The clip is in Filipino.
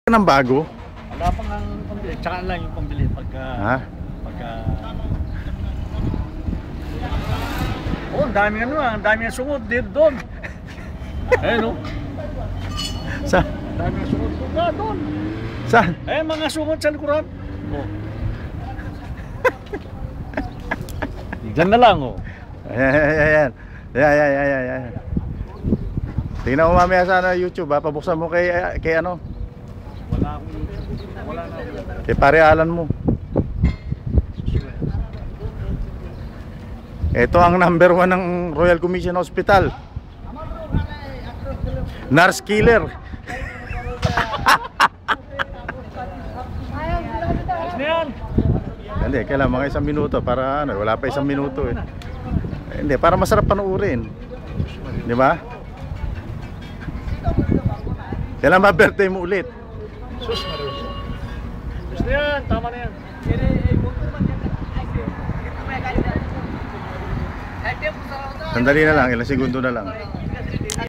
Ng bago? Wala pang ang pambili, tsaka lang yung pambili pagka... Ha? Oh, ang daming ang daming sungod dito doon. Ayun oh. Saan? Ang daming sungod doon. Saan? Mga sungod sa likuran. Oh. Diyan na lang oh. Ayan. Tingnan mo mamaya sa YouTube ha. Pabuksan mo kay ano? Wala na. Kay pare Alan mo. Ito ang number 1 ng Royal Commission Hospital. Nurse killer. Ayos na yan. Hindi, kailangan mga 1 minuto para ano, wala pa 1 minuto eh. Hindi, para masarap panoorin. Di ba? Kailan ba birthday mo ulit? Sus, Maros. Ayos na yan, tama na yan. Sandali na lang, ilang segundo na lang.